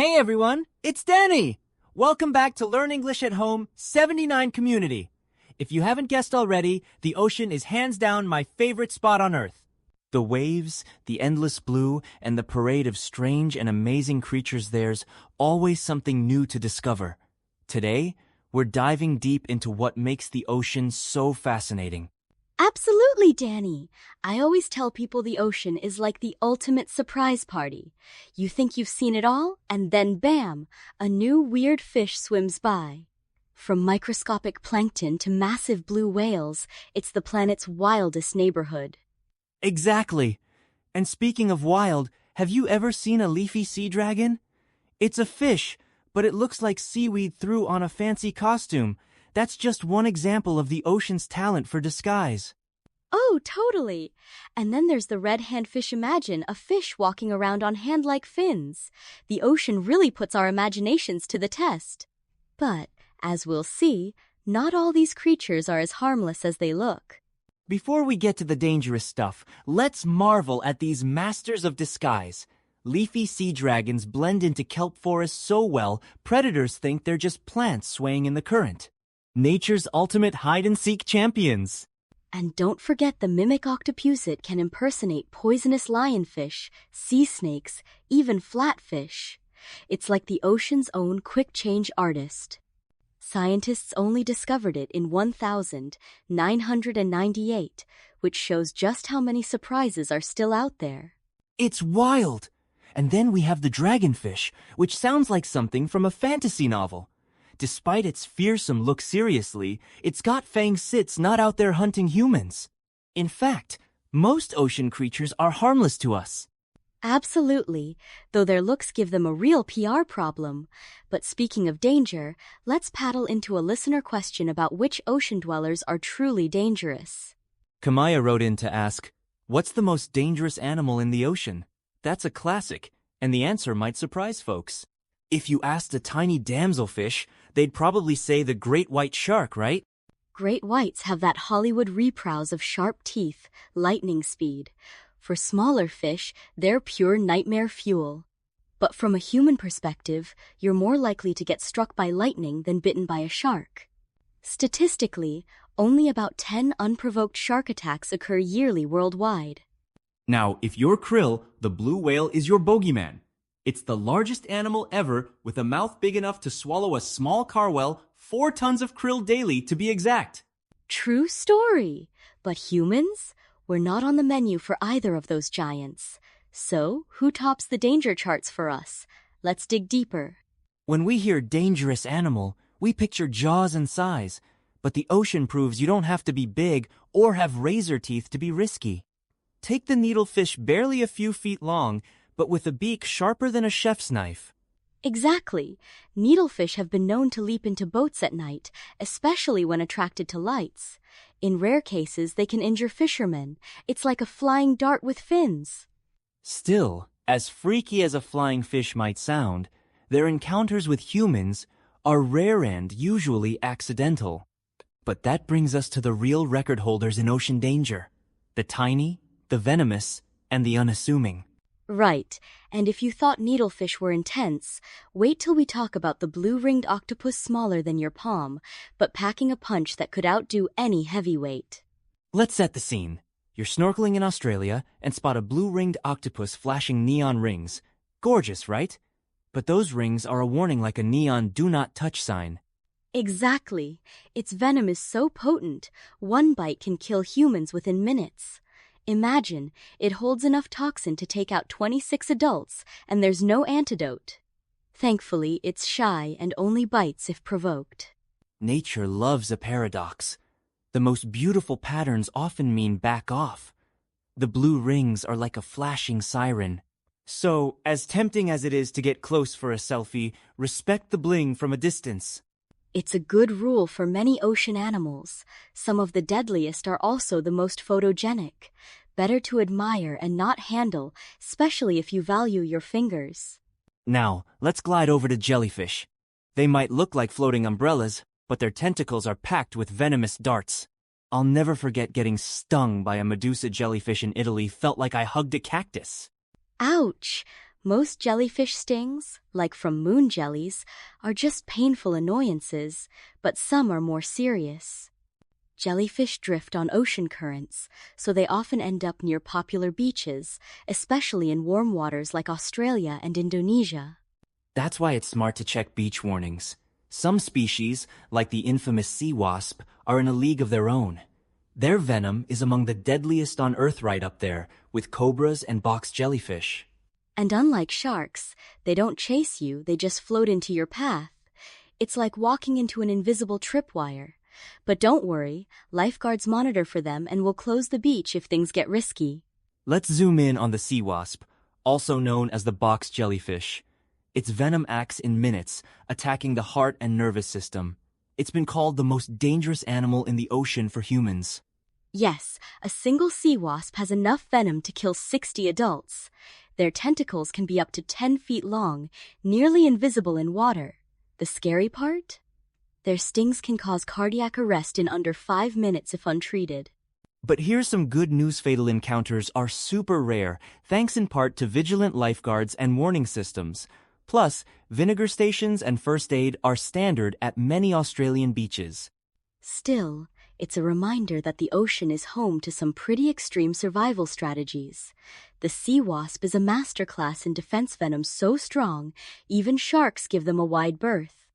Hey everyone, it's Danny! Welcome back to Learn English at Home 79 Community. If you haven't guessed already, the ocean is hands down my favorite spot on Earth. The waves, the endless blue, and the parade of strange and amazing creatures there's always something new to discover. Today, we're diving deep into what makes the ocean so fascinating. Absolutely, Danny. I always tell people the ocean is like the ultimate surprise party. You think you've seen it all, and then bam, a new weird fish swims by. From microscopic plankton to massive blue whales, it's the planet's wildest neighborhood. Exactly. And speaking of wild, have you ever seen a leafy sea dragon? It's a fish, but it looks like seaweed threw on a fancy costume. That's just one example of the ocean's talent for disguise. Oh, totally. And then there's the red handfish. Imagine a fish walking around on hand-like fins. The ocean really puts our imaginations to the test. But, as we'll see, not all these creatures are as harmless as they look. Before we get to the dangerous stuff, let's marvel at these masters of disguise. Leafy sea dragons blend into kelp forests so well, predators think they're just plants swaying in the current. Nature's ultimate hide-and-seek champions. And don't forget the mimic octopus. It can impersonate poisonous lionfish, sea snakes, even flatfish. It's like the ocean's own quick-change artist. Scientists only discovered it in 1998, which shows just how many surprises are still out there. It's wild! And then we have the dragonfish, which sounds like something from a fantasy novel. Despite its fearsome look seriously, its got fang sits not out there hunting humans. In fact, most ocean creatures are harmless to us. Absolutely, though their looks give them a real PR problem. But speaking of danger, let's paddle into a listener question about which ocean dwellers are truly dangerous. Kamaya wrote in to ask, what's the most dangerous animal in the ocean? That's a classic, and the answer might surprise folks. If you asked a tiny damselfish, they'd probably say the great white shark, right? Great whites have that Hollywood reprise of sharp teeth, lightning speed. For smaller fish, they're pure nightmare fuel. But from a human perspective, you're more likely to get struck by lightning than bitten by a shark. Statistically, only about 10 unprovoked shark attacks occur yearly worldwide. Now, if you're krill, the blue whale is your bogeyman. It's the largest animal ever, with a mouth big enough to swallow a small carwell, 4 tons of krill daily to be exact. True story. But humans? We're not on the menu for either of those giants. So, who tops the danger charts for us? Let's dig deeper. When we hear dangerous animal, we picture jaws and size. But the ocean proves you don't have to be big or have razor teeth to be risky. Take the needlefish, barely a few feet long, but with a beak sharper than a chef's knife. Exactly. Needlefish have been known to leap into boats at night, especially when attracted to lights. In rare cases, they can injure fishermen. It's like a flying dart with fins. Still, as freaky as a flying fish might sound, their encounters with humans are rare and usually accidental. But that brings us to the real record holders in ocean danger. The tiny, the venomous, and the unassuming. Right, and if you thought needlefish were intense, wait till we talk about the blue-ringed octopus, smaller than your palm, but packing a punch that could outdo any heavyweight. Let's set the scene. You're snorkeling in Australia and spot a blue-ringed octopus flashing neon rings. Gorgeous, right? But those rings are a warning, like a neon do not touch sign. Exactly. Its venom is so potent, one bite can kill humans within minutes. Imagine, it holds enough toxin to take out 26 adults, and there's no antidote. Thankfully, it's shy and only bites if provoked. Nature loves a paradox. The most beautiful patterns often mean back off. The blue rings are like a flashing siren. So, as tempting as it is to get close for a selfie, respect the bling from a distance. It's a good rule for many ocean animals. Some of the deadliest are also the most photogenic. Better to admire and not handle, especially if you value your fingers. Now, let's glide over to jellyfish. They might look like floating umbrellas, but their tentacles are packed with venomous darts. I'll never forget getting stung by a Medusa jellyfish in Italy. Felt like I hugged a cactus. Ouch! Most jellyfish stings, like from moon jellies, are just painful annoyances, but some are more serious. Jellyfish drift on ocean currents, so they often end up near popular beaches, especially in warm waters like Australia and Indonesia. That's why it's smart to check beach warnings. Some species, like the infamous sea wasp, are in a league of their own. Their venom is among the deadliest on Earth right up there, with cobras and box jellyfish. And unlike sharks, they don't chase you, they just float into your path. It's like walking into an invisible tripwire. But don't worry, lifeguards monitor for them and will close the beach if things get risky. Let's zoom in on the sea wasp, also known as the box jellyfish. Its venom acts in minutes, attacking the heart and nervous system. It's been called the most dangerous animal in the ocean for humans. Yes, a single sea wasp has enough venom to kill 60 adults. Their tentacles can be up to 10 feet long, nearly invisible in water. The scary part? Their stings can cause cardiac arrest in under 5 minutes if untreated. But here's some good news: fatal encounters are super rare, thanks in part to vigilant lifeguards and warning systems. Plus, vinegar stations and first aid are standard at many Australian beaches. Still, it's a reminder that the ocean is home to some pretty extreme survival strategies. The sea wasp is a masterclass in defense venom so strong, even sharks give them a wide berth.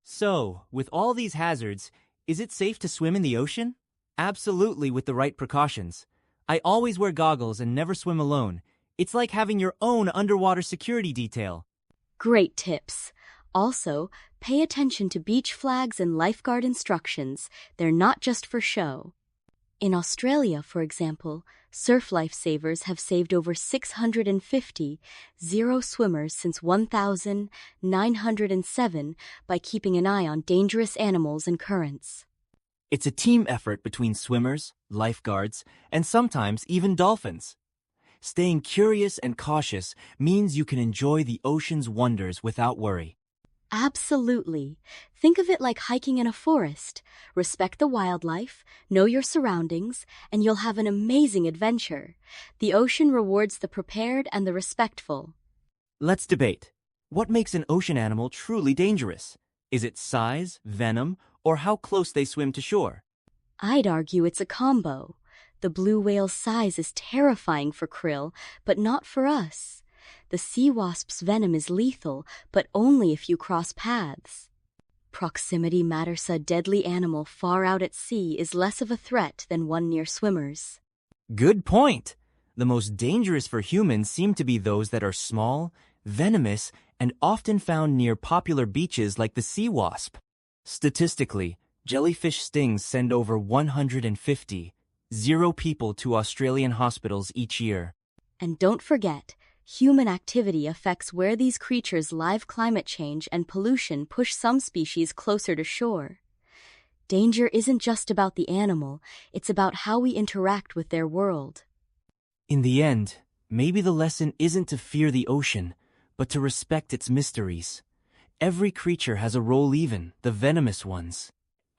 So, with all these hazards, is it safe to swim in the ocean? Absolutely, with the right precautions. I always wear goggles and never swim alone. It's like having your own underwater security detail. Great tips. Also, pay attention to beach flags and lifeguard instructions. They're not just for show. In Australia, for example, surf lifesavers have saved over 650 zero swimmers since 1907 by keeping an eye on dangerous animals and currents. It's a team effort between swimmers, lifeguards, and sometimes even dolphins. Staying curious and cautious means you can enjoy the ocean's wonders without worry. Absolutely. Think of it like hiking in a forest. Respect the wildlife, know your surroundings, and you'll have an amazing adventure. The ocean rewards the prepared and the respectful. Let's debate. What makes an ocean animal truly dangerous? Is it size, venom, or how close they swim to shore? I'd argue it's a combo. The blue whale's size is terrifying for krill, but not for us. The sea wasp's venom is lethal, but only if you cross paths. Proximity matters. A deadly animal far out at sea is less of a threat than one near swimmers. Good point. The most dangerous for humans seem to be those that are small, venomous, and often found near popular beaches like the sea wasp. Statistically, jellyfish stings send over 150 people to Australian hospitals each year. And don't forget, human activity affects where these creatures live. Climate change and pollution push some species closer to shore. Danger isn't just about the animal, it's about how we interact with their world. In the end, maybe the lesson isn't to fear the ocean, but to respect its mysteries. Every creature has a role, even the venomous ones.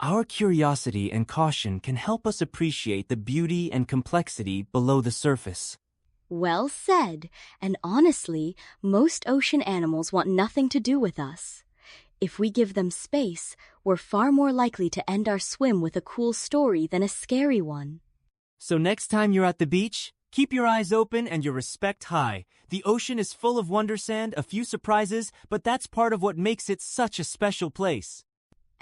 Our curiosity and caution can help us appreciate the beauty and complexity below the surface. Well said, and honestly, most ocean animals want nothing to do with us. If we give them space, we're far more likely to end our swim with a cool story than a scary one. So next time you're at the beach, keep your eyes open and your respect high. The ocean is full of wonder sand, a few surprises, but that's part of what makes it such a special place.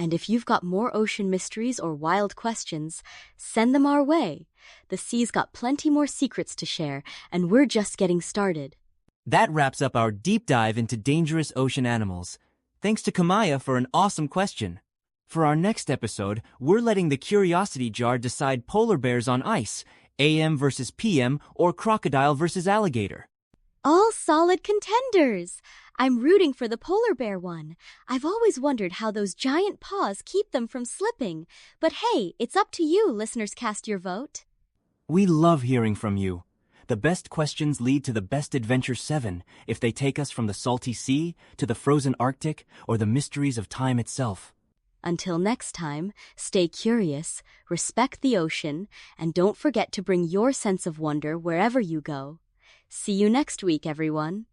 And if you've got more ocean mysteries or wild questions, send them our way. The sea's got plenty more secrets to share, and we're just getting started. That wraps up our deep dive into dangerous ocean animals. Thanks to Kamaya for an awesome question. For our next episode, we're letting the curiosity jar decide polar bears on ice, AM versus PM, or crocodile versus alligator. All solid contenders! I'm rooting for the polar bear one. I've always wondered how those giant paws keep them from slipping. But hey, it's up to you, listeners. Cast your vote. We love hearing from you. The best questions lead to the best Adventure 7 if they take us from the salty sea to the frozen Arctic or the mysteries of time itself. Until next time, stay curious, respect the ocean, and don't forget to bring your sense of wonder wherever you go. See you next week, everyone.